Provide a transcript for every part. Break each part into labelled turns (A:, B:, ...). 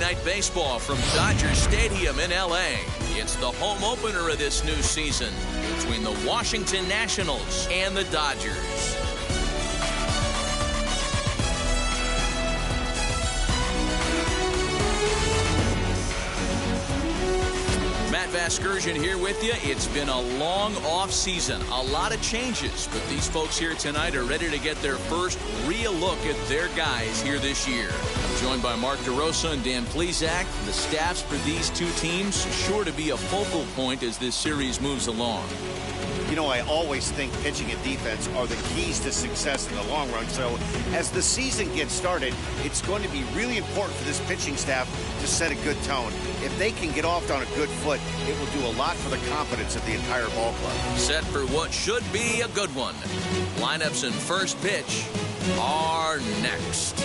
A: Night Baseball from Dodger Stadium in L.A. It's the home opener of this new season between the Washington Nationals and the Dodgers. Matt Vasgersian here with you. It's been a long off season, a lot of changes, but these folks here tonight are ready to get their first real look at their guys here this year. I'm joined by Mark DeRosa and Dan Plesac. The staffs for these two teams sure to be a focal point as this series moves along.
B: You know, I always think pitching and defense are the keys to success in the long run. So as the season gets started, it's going to be really important for this pitching staff to set a good tone. If they can get off on a good foot, it will do a lot for the confidence of the entire ball club.
A: Set for what should be a good one. Lineups and first pitch are next.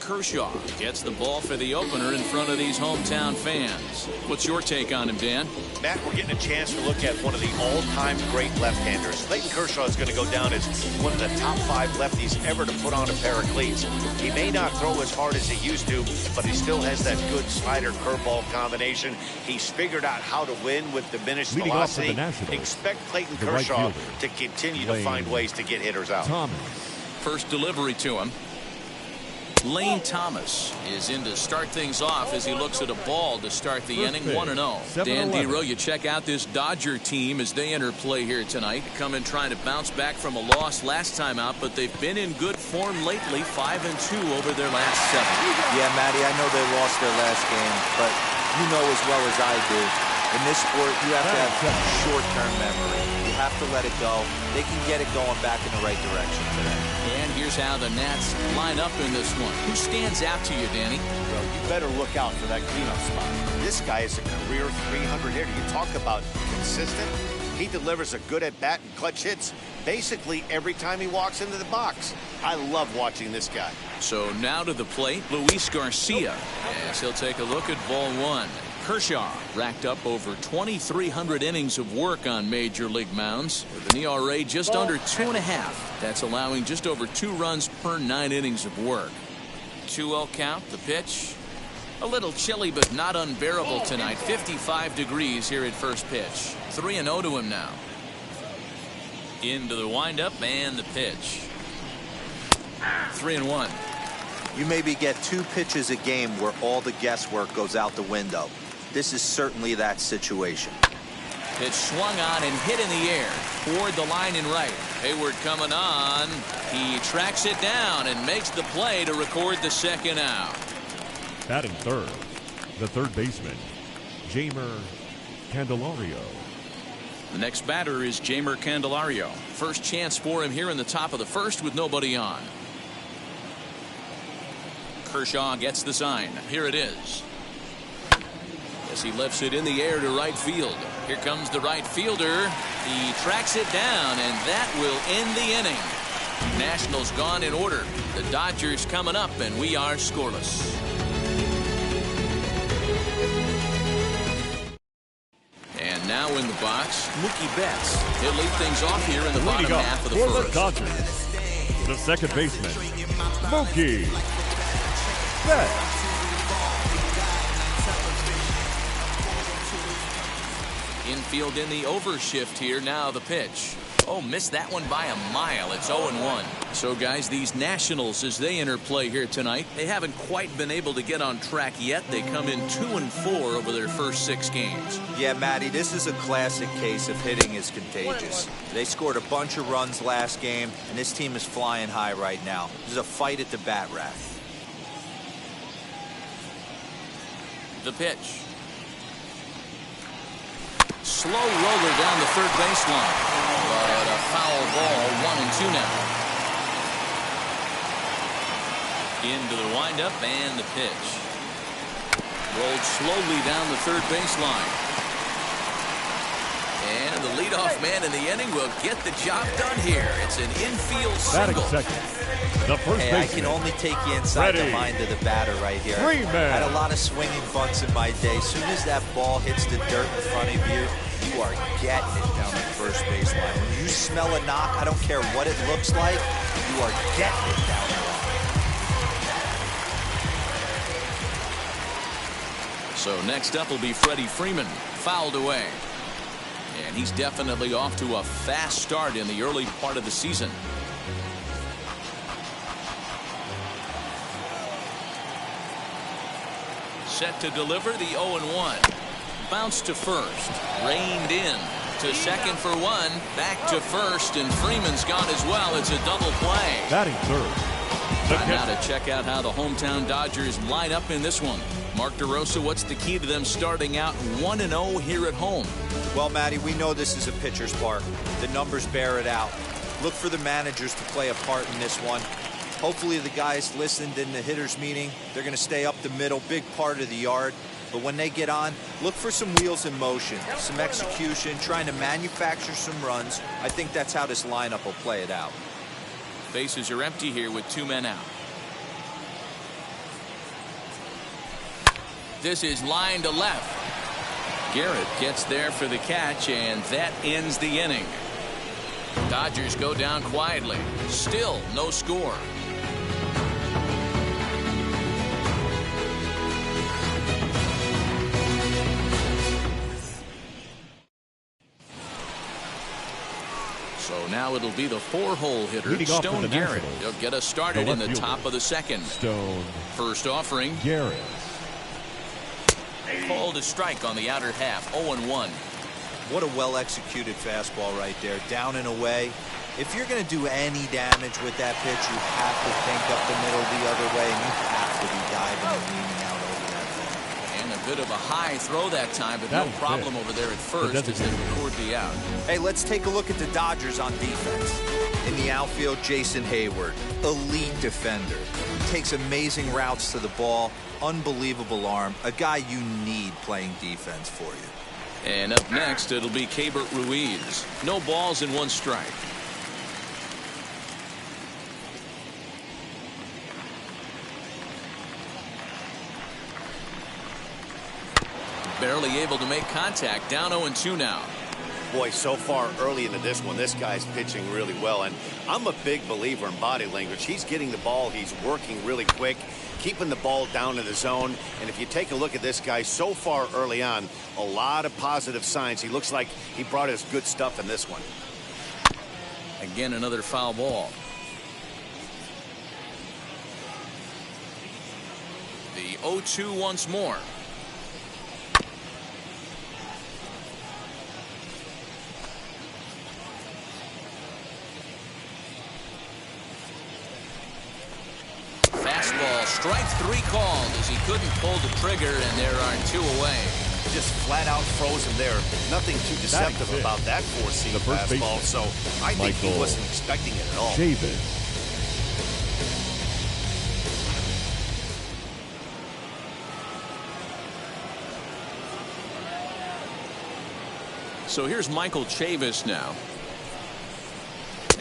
A: Kershaw gets the ball for the opener in front of these hometown fans. What's your take on him, Dan?
B: Matt, we're getting a chance to look at one of the all-time great left-handers. Clayton Kershaw is going to go down as one of the top 5 lefties ever to put on a pair of cleats. He may not throw as hard as he used to, but he still has that good slider curveball combination. He's figured out how to win with diminished velocity. Expect Clayton Kershaw to continue to find ways to get hitters out.
A: First delivery to him. Lane Thomas is in to start things off as he looks at a ball to start the inning. 1-0. Dan Dero, you check out this Dodger team as they enter play here tonight. Come in trying to bounce back from a loss last time out, but they've been in good form lately. 5-2 over their last 7.
C: Yeah, Matty, I know they lost their last game, but you know as well as I do, in this sport you have to have short-term memory. You have to let it go. They can get it going back in the right direction today.
A: And here's how the Nats line up in this one. Who stands out to you, Danny?
B: Well, you better look out for that cleanup spot. This guy is a career 300 hitter. You talk about consistent. He delivers a good at-bat and clutch hits basically every time he walks into the box. I love watching this guy.
A: So now to the plate, Luis Garcia. Yes, he'll take a look at ball 1. Kershaw racked up over 2,300 innings of work on major league mounds with an ERA just under 2.5. That's allowing just over 2 runs per 9 innings of work. 2-0 count. The pitch a little chilly but not unbearable tonight. 55 degrees here at first pitch. 3-0 to him now. Into the windup and the pitch. 3-1.
C: You maybe get 2 pitches a game where all the guesswork goes out the window. This is certainly that situation.
A: Pitch swung on and hit in the air toward the line and right. Hayward coming on. He tracks it down and makes the play to record the second out.
D: Batting third, the third baseman, Jeimer Candelario.
A: The next batter is Jeimer Candelario. First chance for him here in the top of the first with nobody on. Kershaw gets the sign. Here it is. As he lifts it in the air to right field. Here comes the right fielder. He tracks it down, and that will end the inning. Nationals gone in order. The Dodgers coming up, and we are scoreless. And now in the box, Mookie Betts. He'll lead things off here in the bottom half of the first.
D: The Dodgers, the second baseman, Mookie Betts.
A: Infield in the overshift here. Now the pitch. Oh, missed that one by a mile. It's 0-1. So, guys, these Nationals, as they enter play here tonight, they haven't quite been able to get on track yet. They come in 2-4 over their first 6 games.
C: Yeah, Matty, this is a classic case of hitting is contagious. They scored a bunch of runs last game, and this team is flying high right now. There's a fight at the bat rack.
A: The pitch. Slow roller down the third baseline. But a foul ball, 1-2 now. Into the windup and the pitch. Rolled slowly down the third baseline. And the leadoff man in the inning will get the job done here. It's an infield
D: Batting
A: single.
D: second, the first
C: Hey, I
D: baseman.
C: can only take you inside
D: Ready.
C: the mind of the batter right here.
D: Freeman.
C: Had a lot of swinging bunts in my day. As soon as that ball hits the dirt in front of you, you are getting it down the first baseline. When you smell a knock, I don't care what it looks like, you are getting it down the line.
A: So next up will be Freddie Freeman, fouled away. And he's definitely off to a fast start in the early part of the season. Set to deliver the 0-1. Bounce to first. Reined in. To second for one. Back to first. And Freeman's gone as well. It's a double play.
D: Batting third, the
A: Time now
D: catcher.
A: to check out how the hometown Dodgers line up in this one. Mark DeRosa, what's the key to them starting out 1-0 here at home?
C: Well, Matty, we know this is a pitcher's park. The numbers bear it out. Look for the managers to play a part in this one. Hopefully the guys listened in the hitters meeting. They're going to stay up the middle, big part of the yard. But when they get on, look for some wheels in motion, some execution, trying to manufacture some runs. I think that's how this lineup will play it out.
A: Bases are empty here with 2 men out. This is line to left. Garrett gets there for the catch, and that ends the inning. Dodgers go down quietly. Still no score. So now it'll be the 4-hole hitter,
D: Leading off for
A: Stone
D: the
A: Garrett.
D: Nationals,
A: He'll get us started
D: the
A: in
D: left
A: the
D: fielder,
A: top of the second.
D: Stone
A: First offering.
D: Garrett.
A: Called a strike on the outer half. 0-1.
C: What a well-executed fastball right there, down and away. If you're going to do any damage with that pitch, you have to think up the middle the other way, and you have to be diving and leaning out over that thing.
A: And a bit of a high throw that time, but no
D: That
A: problem
D: hit.
A: over there at first as they record the out.
C: Hey, let's take a look at the Dodgers on defense. In the outfield, Jason Hayward, elite defender. Takes amazing routes to the ball, unbelievable arm, a guy you need playing defense for you.
A: And up next, it'll be Keibert Ruiz. No balls and 1 strike. Barely able to make contact. Down 0-2 now.
B: Boy, so far early into this one, this guy's pitching really well. And I'm a big believer in body language. He's getting the ball. He's working really quick, keeping the ball down in the zone. And if you take a look at this guy so far early on, a lot of positive signs. He looks like he brought us good stuff in this one.
A: Again, another foul ball. The 0-2 once more. Fastball, strike 3 called as he couldn't pull the trigger, and there are 2 away.
B: Just flat out froze him there. Nothing too deceptive
D: Batting
B: about that four-seam
D: the first
B: fastball.
D: baseman,
B: So I think he
D: Michael
B: wasn't expecting it at all.
D: Chavis.
A: So here's Michael Chavis now.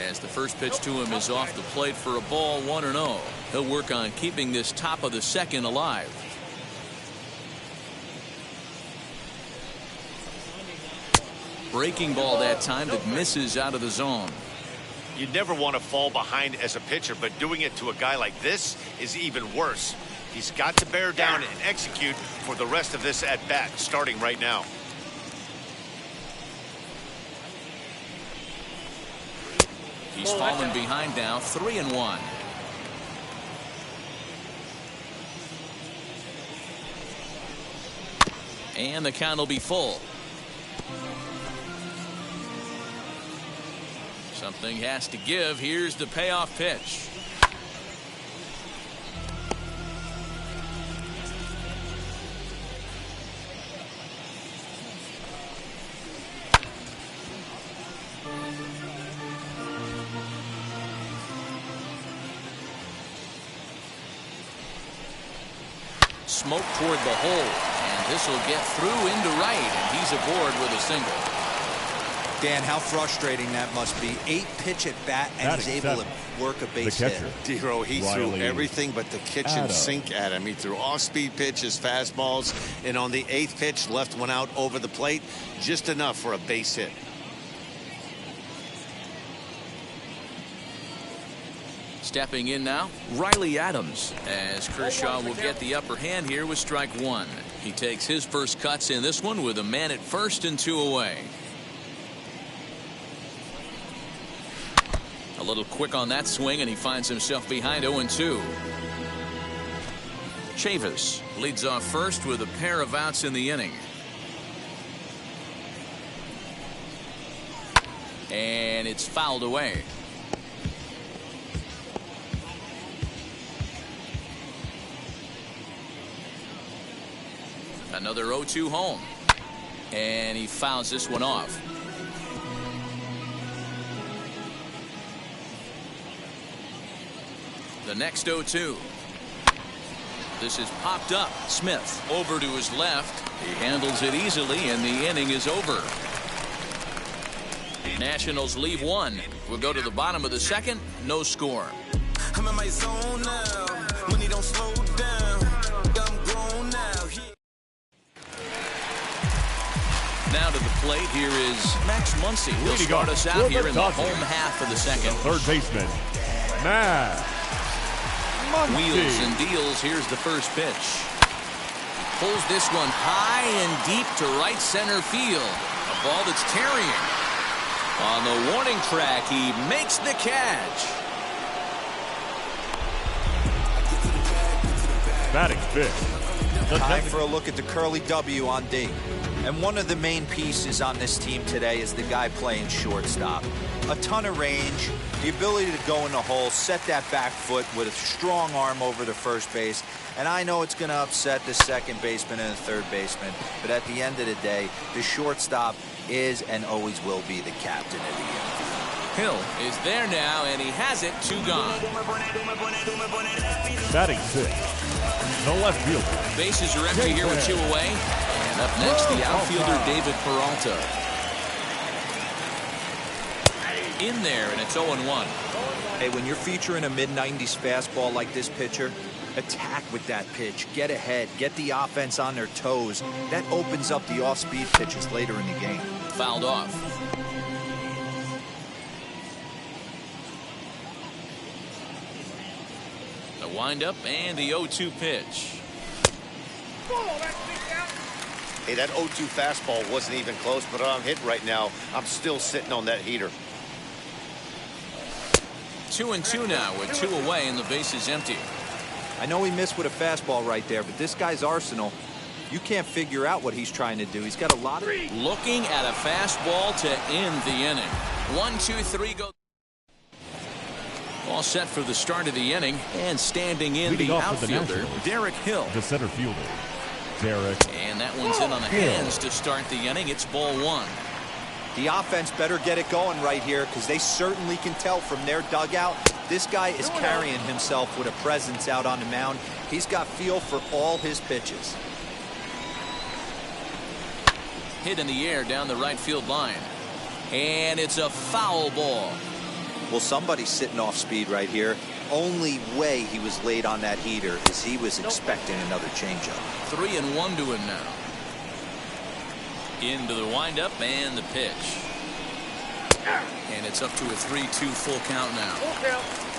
A: As the first pitch to him is off the plate for a ball, 1-0. He'll work on keeping this top of the second alive. Breaking ball that time that misses out of the zone.
B: You never want to fall behind as a pitcher, but doing it to a guy like this is even worse. He's got to bear down and execute for the rest of this at-bat, starting right now.
A: He's fallen behind now, 3-1. And the count will be full. Something has to give. Here's the payoff pitch. Smoke toward the hole, and this will get through into right, and he's aboard with a single.
C: Dan, how frustrating that must be. 8-pitch at bat, and he's able to work a base hit.
B: Dero, he threw everything but the kitchen
D: Adams.
B: sink at him. He threw off-speed pitches, fastballs, and on the 8th pitch, left one out over the plate, just enough for a base hit.
A: Stepping in now, Riley Adams, as Kershaw will get the upper hand here with strike one. He takes his first cuts in this one with a man at first and 2 away. A little quick on that swing, and he finds himself behind 0-2. Chavis leads off first with a pair of outs in the inning. And it's fouled away. Another 0-2 home. And he fouls this one off. The next 0-2. This is popped up. Smith over to his left. He handles it easily, and the inning is over. Nationals leave one. We'll go to the bottom of the second. No score.
E: I'm in my zone now. Money don't slow down. I'm grown now.
A: Now to the plate, here is Max Muncy. He'll start us out here in the home half of the second.
D: Third baseman, Max Muncy.
A: Wheels and deals. Here's the first pitch. Pulls this one high and deep to right center field. A ball that's tarrying. On the warning track, he makes the catch.
D: Batting fifth.
C: Time for a look at the curly W on D. And one of the main pieces on this team today is the guy playing shortstop. A ton of range, the ability to go in the hole, set that back foot with a strong arm over the first base. And I know it's going to upset the second baseman and the third baseman, but at the end of the day, the shortstop is and always will be the captain of the infield.
A: Hill is there now, and he has it. 2 gone.
D: Batting sixth, the left fielder.
A: Bases are empty here with 2 away. And up next, the outfielder David Peralta. In there, and it's 0-1.
C: Hey, when you're featuring a mid-90s fastball like this pitcher, attack with that pitch, get ahead, get the offense on their toes. That opens up the off-speed pitches later in the game.
A: Fouled off. The windup and the 0-2 pitch.
B: Hey, that 0-2 fastball wasn't even close, but I'm hit right now. I'm still sitting on that heater.
A: 2-2 now with 2 away and the base is empty.
C: I know he missed with a fastball right there, but this guy's arsenal, you can't figure out what he's trying to do. He's got a lot of...
A: Looking at a fastball to end the inning. 1, 2, 3, go. All set for the start of the inning, and standing in the outfielder, Derek Hill.
D: The center fielder, Derek.
A: And that one's in on the hands to start the inning. It's ball 1.
C: The offense better get it going right here, because they certainly can tell from their dugout this guy is carrying himself with a presence out on the mound. He's got feel for all his pitches.
A: Hit in the air down the right field line. And it's a foul ball.
C: Well, somebody's sitting off speed right here. Only way he was late on that heater is he was expecting another changeup.
A: 3-1 to him now. Into the windup and the pitch. And it's up to a 3-2 full count now.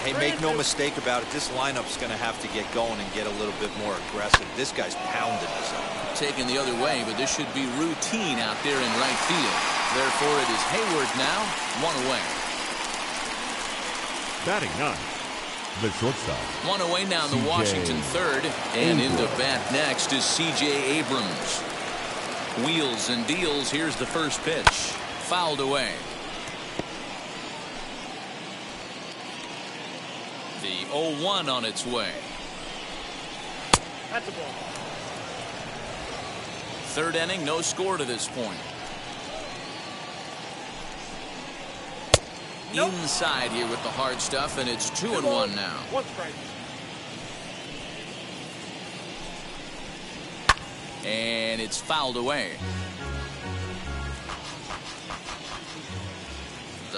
C: Hey, make no mistake about it. This lineup's going to have to get going and get a little bit more aggressive. This guy's pounding us up.
A: Taken the other way, but this should be routine out there in right field. Therefore, it is Hayward now, 1 away.
D: Batting ninth, the shortstop.
A: 1 away now in the Washington third. And into bat next is C.J. Abrams. Wheels and deals. Here's the first pitch. Fouled away. The 0-1 on its way.
F: That's a ball.
A: Third inning, no score to this point. Nope. Inside here with the hard stuff, and it's 2-1 now.
F: 1 strike.
A: And it's fouled away.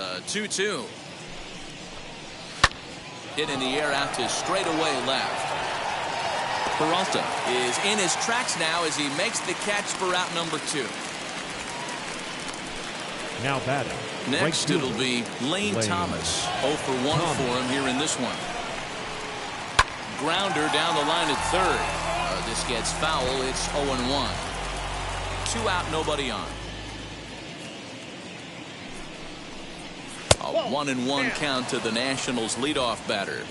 A: The 2-2. Hit in the air out to straightaway left. Peralta is in his tracks now as he makes the catch for out number 2.
D: Now batting.
A: Next,
D: right
A: it'll be Lane Thomas. 0 for 1 for him here in this one. Grounder down the line at third. This gets foul. It's 0-1. 2 out, nobody on. A 1-1 count to the Nationals leadoff batter.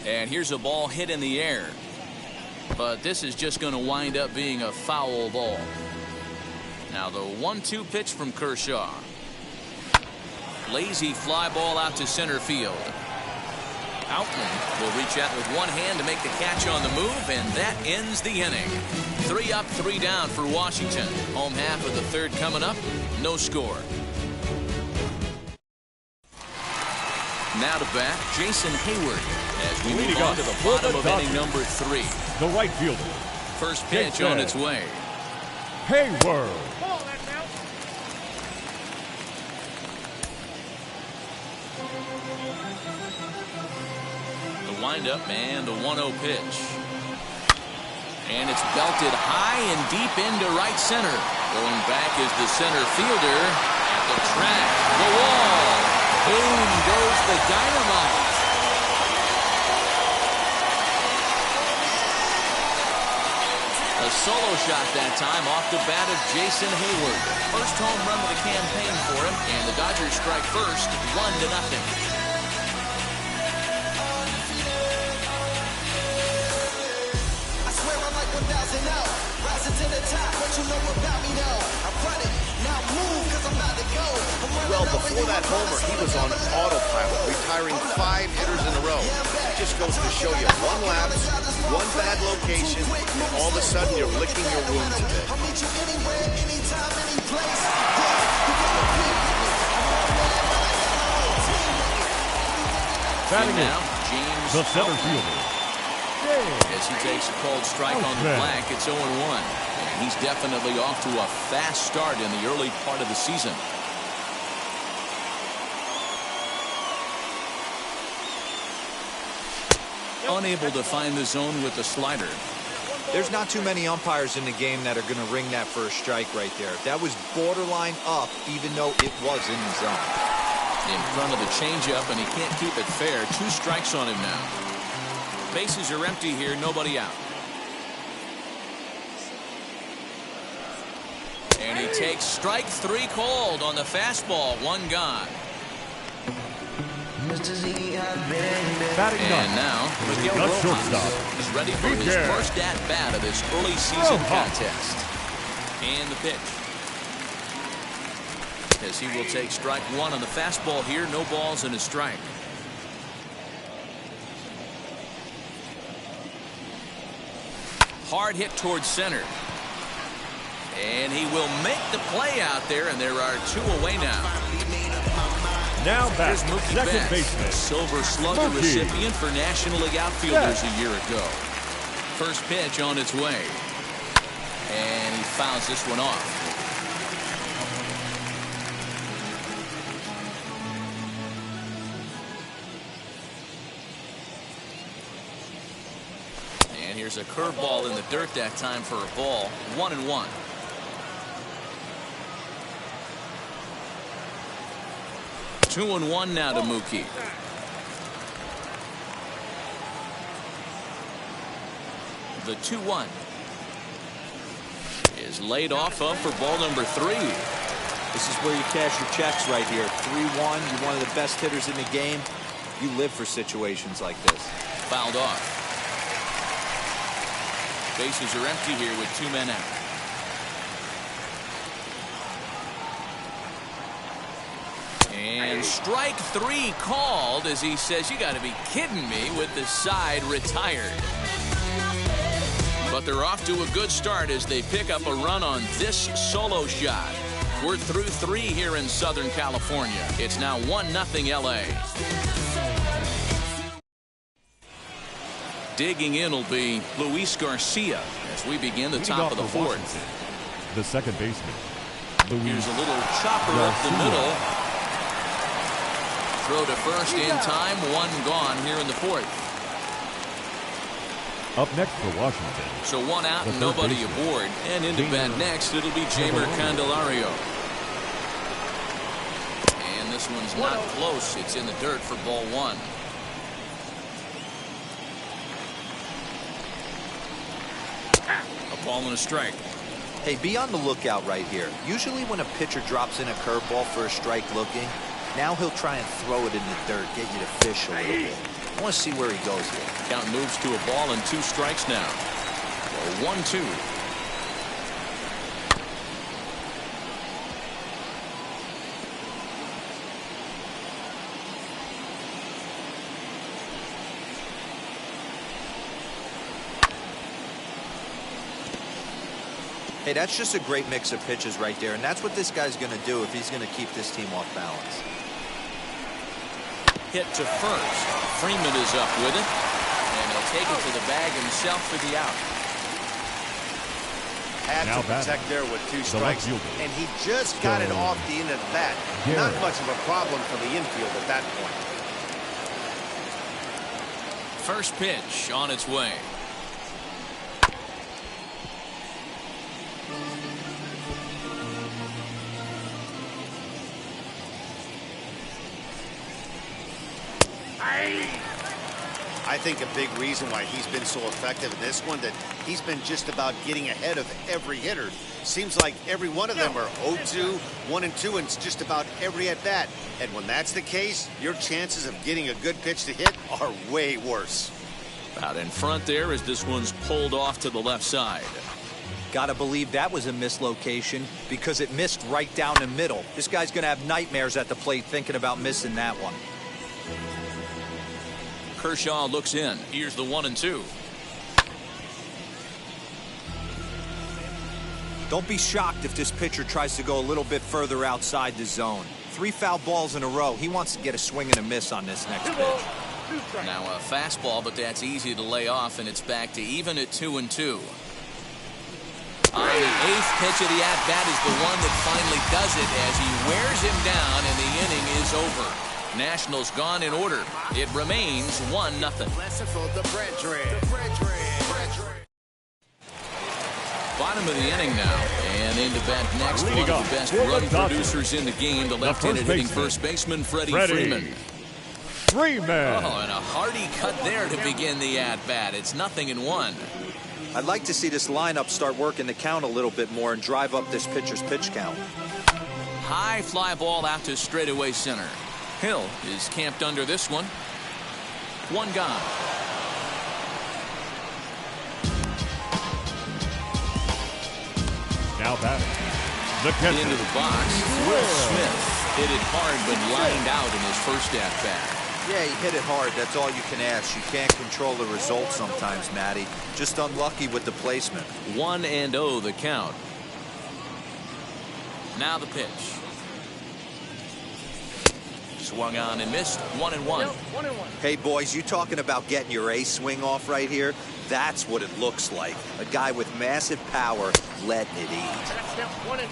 A: And here's a ball hit in the air. But this is just going to wind up being a foul ball. Now the 1-2 pitch from Kershaw. Lazy fly ball out to center field. Outman will reach out with one hand to make the catch on the move, and that ends the inning. 3 up, 3 down for Washington. Home half of the third coming up. No score. Now to bat, Jason Hayward, as we move on to the bottom of inning number 3.
D: The right fielder.
A: First pitch on its way.
D: Hayward.
A: The windup and the 1-0 pitch. And it's belted high and deep into right center. Going back is the center fielder at the track. The wall. Boom goes the dynamite. A solo shot that time off the bat of Jason Hayward. First home run of the campaign for him, and the Dodgers strike first, 1-0.
B: Well, before that homer, he was on autopilot, retiring 5 hitters in a row. It just goes to show you one lapse, one bad location, and all of a sudden you're licking your wounds a bit.
D: Batting
A: now,
D: in.
A: James
D: The center
A: Outman.
D: fielder.
A: As he takes a called strike on the black, it's 0-1. And he's definitely off to a fast start in the early part of the season. Unable to find the zone with the slider.
C: There's not too many umpires in the game that are going to ring that first strike right there. That was borderline up, even though it was in the zone.
A: In front of the changeup, and he can't keep it fair. 2 strikes on him now. Bases are empty here, nobody out. And he takes strike 3 called on the fastball. 1 gone.
D: Batting
A: And
D: ninth.
A: now Miguel
D: The
A: Rojas
D: shortstop.
A: is ready for his first at-bat of this early season contest. And the pitch. As he will take strike 1 on the fastball here. No balls and a strike. Hard hit towards center. And he will make the play out there, and there are 2 away now.
D: Now back.
A: Here's Mookie
D: Second
A: Betts,
D: baseman.
A: Silver Slugger
D: Mookie.
A: recipient for National League outfielders a year ago. First pitch on its way. And he fouls this one off. And here's a curveball in the dirt that time for a ball. 1-1. Two and 1 now to Mookie. The 2-1 is laid off of for ball number 3.
C: This is where you cash your checks right here. 3-1. You're one of the best hitters in the game. You live for situations like this.
A: Fouled off. Bases are empty here with 2 men out. And strike 3 called as he says, "You got to be kidding me," with the side retired. But they're off to a good start as they pick up a run on this solo shot. We're through 3 here in Southern California. It's now 1-0 LA. Digging in will be Luis Garcia as we begin the
D: Leading
A: top
D: off
A: of the
D: for
A: fourth.
D: Washington, the second baseman,
A: Here's a little chopper up the middle. Throw to first in time. One gone here in the fourth.
D: Up next for Washington.
A: So one out
D: the
A: and
D: third
A: nobody
D: baseman,
A: aboard. And into bat next, it'll be Jamer Candelario. And this one's not close. It's in the dirt for ball one. A ball and a strike.
C: Hey, be on the lookout right here. Usually when a pitcher drops in a curveball for a strike looking, now he'll try and throw it in the dirt, get you to fish a little bit. I want to see where he goes here.
A: Count moves to a ball and 2 strikes now. 1-2.
C: Hey, that's just a great mix of pitches right there, and that's what this guy's going to do if he's going to keep this team off balance.
A: Hit to first. Freeman is up with it, and he'll take it to the bag himself for the out.
B: Had
D: Now
B: to protect there with 2 strikes, and he just got it off the end of the bat. Not much of a problem for the infield at that point.
A: First pitch on its way.
B: I think a big reason why he's been so effective in this one, that he's been just about getting ahead of every hitter. Seems like every one of them are 0-2, 1-2, and it's just about every at bat. And when that's the case, your chances of getting a good pitch to hit are way worse.
A: Out in front there as this one's pulled off to the left side.
C: Gotta believe that was a mislocation because it missed right down the middle. This guy's gonna have nightmares at the plate thinking about missing that one.
A: Kershaw looks in. Here's the 1-2.
C: Don't be shocked if this pitcher tries to go a little bit further outside the zone. 3 foul balls in a row. He wants to get a swing and a miss on this next pitch.
A: Now a fastball, but that's easy to lay off, and it's back to even at 2-2. On the 8th pitch of the at-bat is the one that finally does it as he wears him down, and the inning is over. Nationals gone in order. It remains 1-0. Bottom of the inning now, and into bat next, one of the best run producers in the game, the left-handed hitting first baseman Freddie Freeman. Oh, and a hearty cut there to begin the at-bat. It's 0-1.
C: I'd like to see this lineup start working the count a little bit more and drive up this pitcher's pitch count.
A: High fly ball out to straightaway center. Hill is camped under this one. One gone.
D: Now batting, the catcher.
A: Into the box, Will Smith hit it hard but lined out in his first at-bat.
C: Yeah, he hit it hard. That's all you can ask. You can't control the result sometimes, Matty. Just unlucky with the placement.
A: 1-0 the count. Now the pitch. Swung on and missed. 1-1.
C: Hey, boys, you talking about getting your ace swing off right here? That's what it looks like. A guy with massive power letting it eat.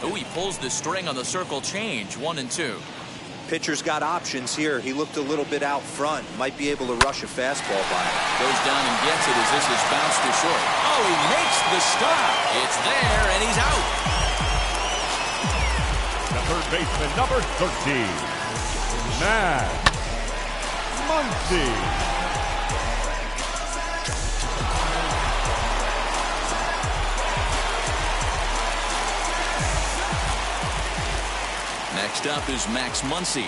A: Oh, he pulls the string on the circle change. 1-2.
C: Pitcher's got options here. He looked a little bit out front. Might be able to rush a fastball by him.
A: Goes down and gets it as this is bounced to short. Oh, he makes the stop. It's there, and he's out.
D: The third baseman, number 13. Matt Muncy.
A: Next up is Max Muncy.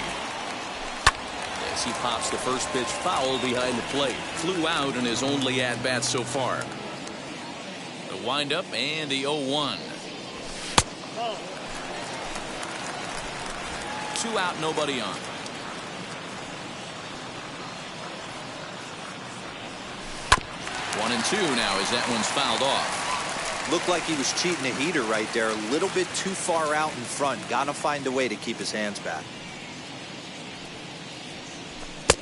A: As he pops the first pitch foul behind the plate. Flew out in his only at-bat so far. The windup and the 0-1. 2 out, nobody on. 1-2 now as that one's fouled off.
C: Looked like he was cheating a heater right there. A little bit too far out in front. Gotta find a way to keep his hands back.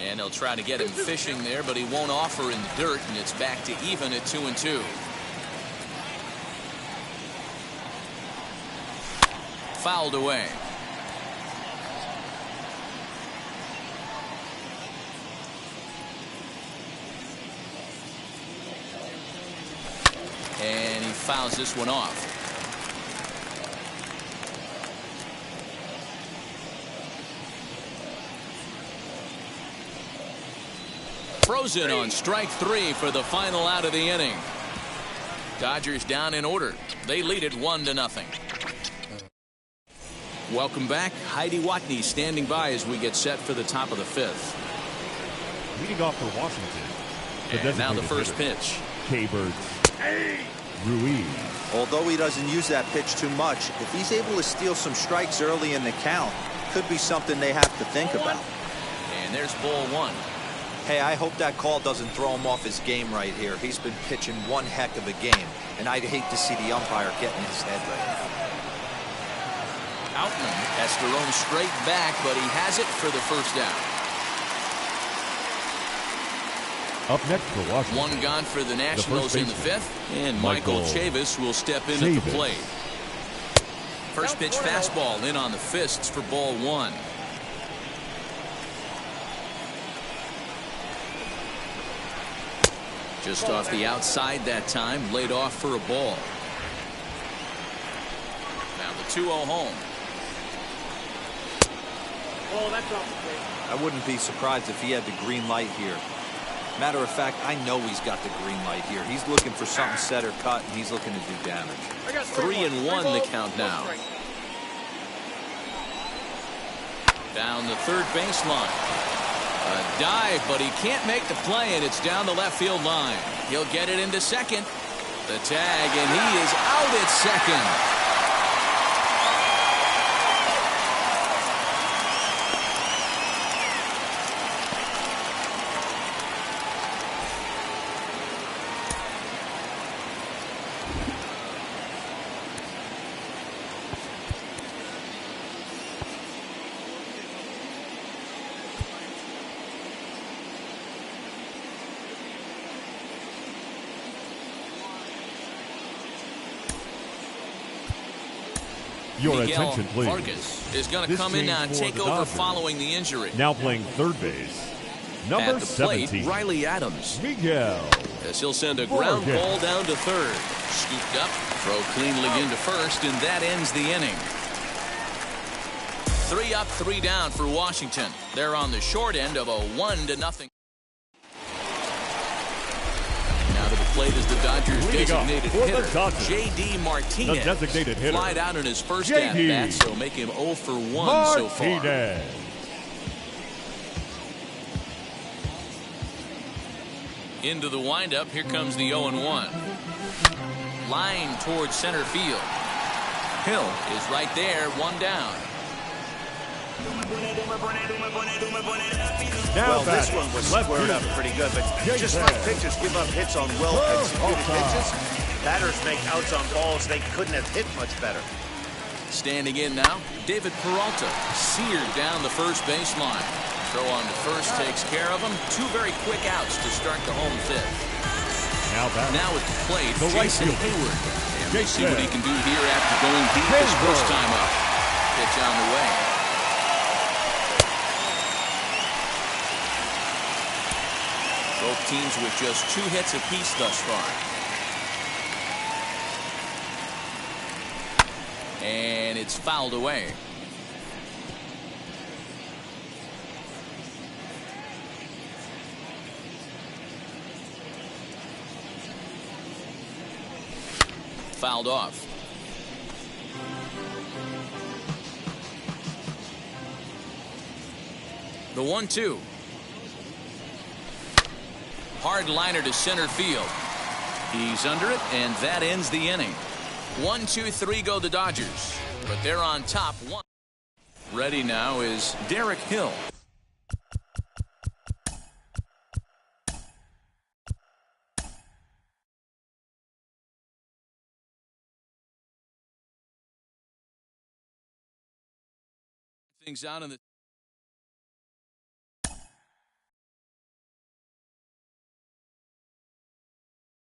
A: And they'll try to get him fishing there, but he won't offer in the dirt, and it's back to even at 2-2. fouled away. And he fouls this one off. Frozen on strike 3 for the final out of the inning. Dodgers down in order. They lead it 1-0. Welcome back. Heidi Watney standing by as we get set for the top of the 5th.
D: Leading off for Washington.
A: And now the first pitch.
D: K-Birds. Ruiz.
C: Although he doesn't use that pitch too much, if he's able to steal some strikes early in the count, could be something they have to think about.
A: And there's ball 1.
C: Hey, I hope that call doesn't throw him off his game right here. He's been pitching one heck of a game, and I'd hate to see the umpire get in his head right now.
A: Outman has to roam straight back, but he has it for the first down.
D: Up next for Washington.
A: One gone for the Nationals in the 5th, and Michael Chavis will step in at the plate. First pitch fastball in on the fists for ball 1. Just off the outside that time, laid off for a ball. Now the 2-0 home.
C: I wouldn't be surprised if he had the green light here. Matter of fact, I know he's got the green light here. He's looking for something set or cut, and he's looking to do damage.
A: 3-1 the count now. Down the third baseline. A dive, but he can't make the play, and it's down the left field line. He'll get it into second. The tag, and he is out at second.
D: Your
A: Miguel
D: attention, please.
A: Vargas is going to
D: This
A: come in now and
D: game for
A: take
D: the
A: over
D: Dodgers.
A: following the injury.
D: Now playing third base. Number
A: At the plate,
D: 17.
A: Riley Adams.
D: Miguel.
A: As he'll send a ground
D: Vargas.
A: ball down to third. Scooped up, throw cleanly into first, and that ends the inning. 3 up, 3 down for Washington. They're on the short end of a 1-0. Now to the plate is the Dodgers'
D: Leading off
A: designated
D: for the
A: hitter,
D: Dodgers.
A: J.D. Martinez.
D: The designated hitter.
A: Flied out in his first
D: J.D.
A: at-bat, so make him 0 for 1 so far.
D: Martinez.
A: Into the windup, here comes the 0-1. Line towards center field. Hill is right there, 1 down.
D: Now
B: Well, this
D: batting,
B: one was
D: left
B: squared
D: fielder.
B: up pretty good, but
D: Jason.
B: just like pitchers give up hits on well-executed
D: Oh,
B: pitches, batters make outs on balls they couldn't have hit much better.
A: Standing in now, David Peralta, seared down the first baseline. Throw on to first takes care of him. 2 very quick outs to start the home 5th.
D: Now batting.
A: Now at the plate,
D: The right
A: Jason
D: fielder.
A: Hayward. And we'll see
D: Jason.
A: what he can do here after going deep his first time up. Pitch on the way. Both teams with just 2 hits apiece thus far. And it's fouled away. Fouled off. The 1-2. Hard liner to center field. He's under it, and that ends the inning. 1, 2, 3 go the Dodgers, but they're on top 1. Ready now is Derek Hill. Things out in the